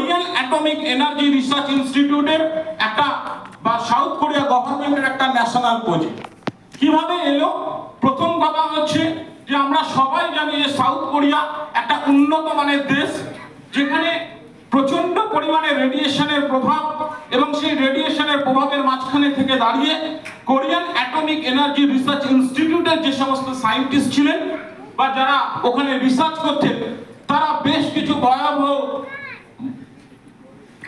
Korean atomic energy research ইনস্টিটিউটের একটা বা সাউথ কোরিয়া গভর্নমেন্টের একটা ন্যাশনাল প্রজেক্ট। কিভাবে এলো? প্রথম কথা হচ্ছে যে আমরা সবাই জানি যে সাউথ কোরিয়া একটা উন্নত মানের দেশ, যেখানে প্রচন্ড পরিমাণে রেডিয়েশনের প্রভাব, এবং সেই রেডিয়েশনের প্রভাবের মাঝখানে থেকে দাঁড়িয়ে কোরিয়ান অ্যাটমিক এনার্জি রিসার্চ ইনস্টিটিউটের যে সমস্ত সায়েন্টিস্ট ছিলেন বা যারা ওখানে রিসার্চ করতেন, তারা বেশ কিছু ভয়াবহ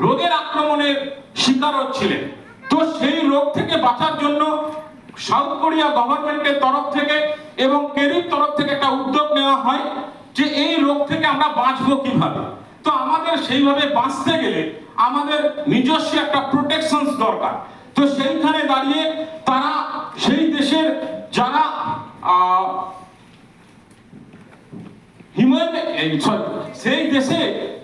রোগের আক্রমণের শিকার হচ্ছিলেন। তো সেই রোগ থেকে বাঁচার জন্য সাউথ কোরিয়া গভর্নমেন্টের তরফ থেকে এবং কেরির তরফ থেকে একটা উদ্যোগ নেওয়া হয় যে এই রোগ থেকে আমরা বাঁচবো কিভাবে। তো আমাদের সেইভাবে বাঁচতে গেলে আমাদের নিজস্ব একটা প্রোটেকশন দরকার। তো সেইখানে দাঁড়িয়ে তারা সেই দেশের যারা সেই দেশে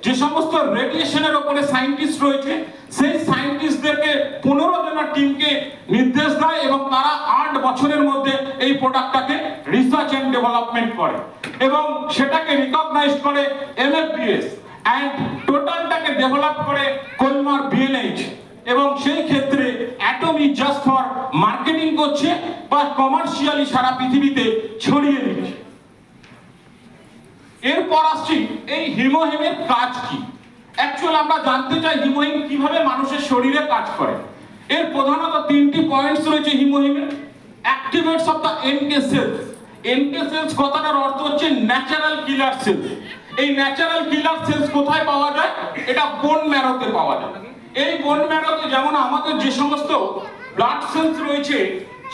যে সমস্ত রেডিয়েশনের উপরে সায়েন্টিস্ট রয়েছে, সেই সায়েন্টিস্টদেরকে 15 জনের টিমকে নির্দেশ দেয় এবং তারা 8 বছরের মধ্যে এই প্রোডাক্টটাকে রিসার্চ এন্ড ডেভেলপমেন্ট করে এবং সেটাকে রিকগনাইজ করে MFDS, এন্ড টোটালটাকে ডেভেলপ করে কোলমার BNH, এবং সেই ক্ষেত্রে অ্যাটমি জাস্ট ফর মার্কেটিং করছে বা কমার্শিয়ালি সারা পৃথিবীতে ছড়িয়ে দিচ্ছে। এরপর আসছি এই হিমোহিমের কাজ কি। অ্যাকচুয়ালি আমরা জানতে চাই হিমোহিম কিভাবে মানুষের শরীরে কাজ করে। এর প্রধানত 3টি পয়েন্টস রয়েছে হিমোহিমের। Activates of the NK cells. NK cells কথাটার অর্থ হচ্ছে ন্যাচারাল কিলার সেলস। এই ন্যাচারাল কিলার সেলস কোথায় পাওয়া যায়? এটা বোন ম্যারোতে পাওয়া যায়। এই বোন ম্যারোতে যেমন আমাদের যে সমস্ত ব্লাড সেলস রয়েছে,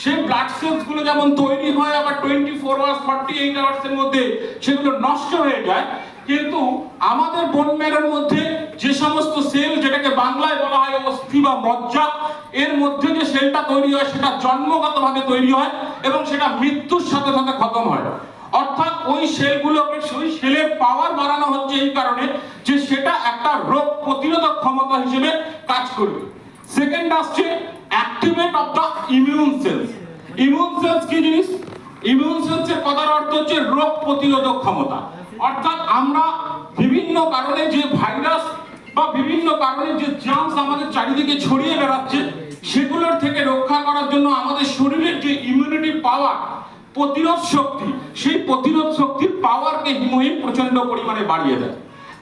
সেই ব্লাড সেলস গুলো যেমন তৈরি হয় আবার 24 আওয়ার্স 48 আওয়ার্সের মধ্যে সেগুলো নষ্ট হয়ে যায়, কিন্তু আমাদের বোন ম্যারোর মধ্যে যে সমস্ত সেল, যেটাকে বাংলায় বলা হয় অস্থি বা মজ্জা, এর মধ্যে যে সেলটা তৈরি হয় সেটা জন্মগতভাবে তৈরি হয় এবং সেটা মৃত্যুর সাথে সাথে খতম হয়। অর্থাৎ ওই সেলগুলোকে, ওই সেলের পাওয়ার বাড়ানো হচ্ছে এই কারণে যে সেটা একটা রোগ প্রতিরোধক ক্ষমতা হিসেবে কাজ করবে। সেকেন্ড আসছে activate of the immune cells. Immune cells কি জিনিস? ইমিউন সেলসের কথার অর্থ হচ্ছে রোগ প্রতিরোধক ক্ষমতা। অর্থাৎ আমরা বিভিন্ন কারণে যে ভাইরাস বা বিভিন্ন কারণে যে জার্মস আমাদের চারিদিকে ছড়িয়ে বেড়াচ্ছে, সেগুলোর থেকে রক্ষা করার জন্য আমাদের শরীরের যে ইমিউনিটি পাওয়ার, প্রতিরোধ শক্তি, সেই প্রতিরোধ শক্তির পাওয়ারকে হিমোহিম প্রচন্ড পরিমাণে বাড়িয়ে দেয়।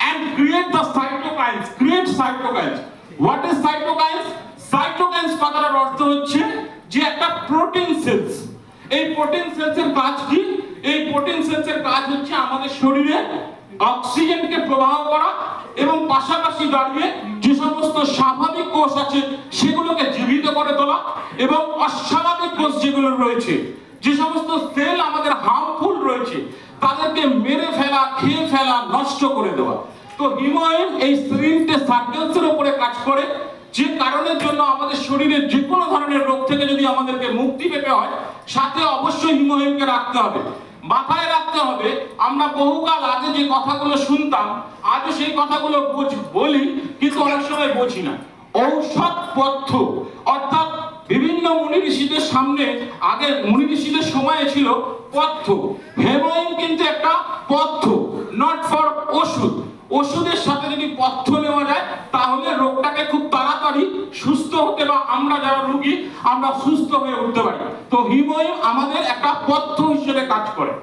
And create the cytokines. Create cytokines. What is cytokines? Cytokines কথার অর্থ হচ্ছে যে একটা প্রোটিন সেলস। এই প্রোটিন সেলসের কাজ কি? এই প্রোটিন সেলসের কাজ হচ্ছে আমাদের শরীরে অক্সিজেনকে প্রবাহ করা এবং পাশাপাশি দাঁড়িয়ে যে সমস্ত স্বাভাবিক কোষ আছে সেগুলোকে জীবিত করে তোলা, এবং অস্বাভাবিক কোষ যেগুলো রয়েছে, যে সমস্ত সেল আমাদের হার্মফুল রয়েছে, তাদেরকে মেরে ফেলা, খেয়ে ফেলা, নষ্ট করে দেওয়া। তো হিমোহিম এই 3টে সার্কেলসের উপরে কাজ করে, যে কারণের জন্য আমাদের শরীরের যে কোনো ধরনের রোগ থেকে যদি আমাদেরকে মুক্তি পেতে হয়, সাথে অবশ্যই হিমোহিমকে রাখতে হবে। মাথায় রাখতে হবে, আমরা বহুকাল আগে যে কথাগুলো শুনতাম, আজও সেই কথাগুলো বলি, কিন্তু অনেক সময় বুঝি না। ঔষধ পথ্য, অর্থাৎ বিভিন্ন মুনি ঋষিদের সামনে, আগে মুনি ঋষিদের সময়ে ছিল পথ্য। হিমোহিম কিন্তু একটা পথ্য, নট ফর ওষুধ। ওষুধের সাথে যদি পথ্য নেওয়া যায় তাহলে রোগটাকে খুব তাড়াতাড়ি সুস্থ হতে, বা আমরা যারা রোগী আমরা সুস্থ হয়ে উঠতে পারি। তো হিমোহিম আমাদের একটা পথ্য হিসেবে কাজ করে।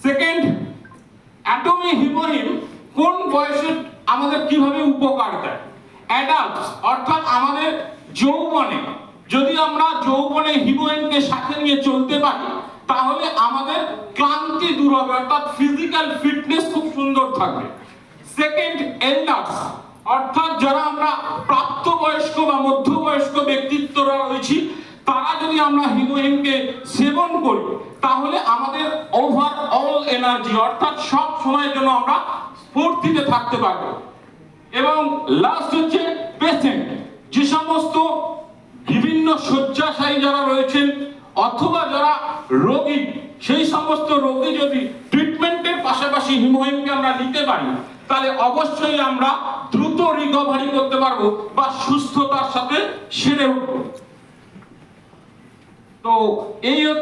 সেকেন্ড, অ্যাটমি হিমোহিম কোন বয়সে আমাদের কিভাবে উপকার দেয়? অ্যাডাল্টস, অর্থাৎ আমাদের যৌবনে, যদি আমরা যৌবনে হিমোহিমকে সাথে নিয়ে চলতে পারি তাহলে আমাদের ক্লান্তি দূর হবে, অর্থাৎ ফিজিক্যাল ফিটনেস খুব সুন্দর থাকবে। সেকেন্ড, এল্ডার্স, অর্থাৎ যারা আমরা প্রাপ্তবয়স্ক বা মধ্যবয়স্ক ব্যক্তিত্বরা রয়েছি, তারা যদি আমরা হিমোহিমকে সেবন করি তাহলে আমাদের ওভারঅল এনার্জি, অর্থাৎ সব সময়ের জন্য আমরা স্ফূর্তিতে থাকতে পারবো। এবং লাস্ট হচ্ছে পেশেন্ট, যে সমস্ত বিভিন্ন শয্যাশায়ী যারা রয়েছেন অথবা যারা রোগী, সেই সমস্ত রোগী যদি ট্রিটমেন্টের পাশাপাশি হিমোহিমকে আমরা নিতে পারি তাহলে অবশ্যই আমরা দ্রুত রিকভারি করতে পারবো বা সুস্থতার সাথে সেরে উঠবো। তো এই হচ্ছে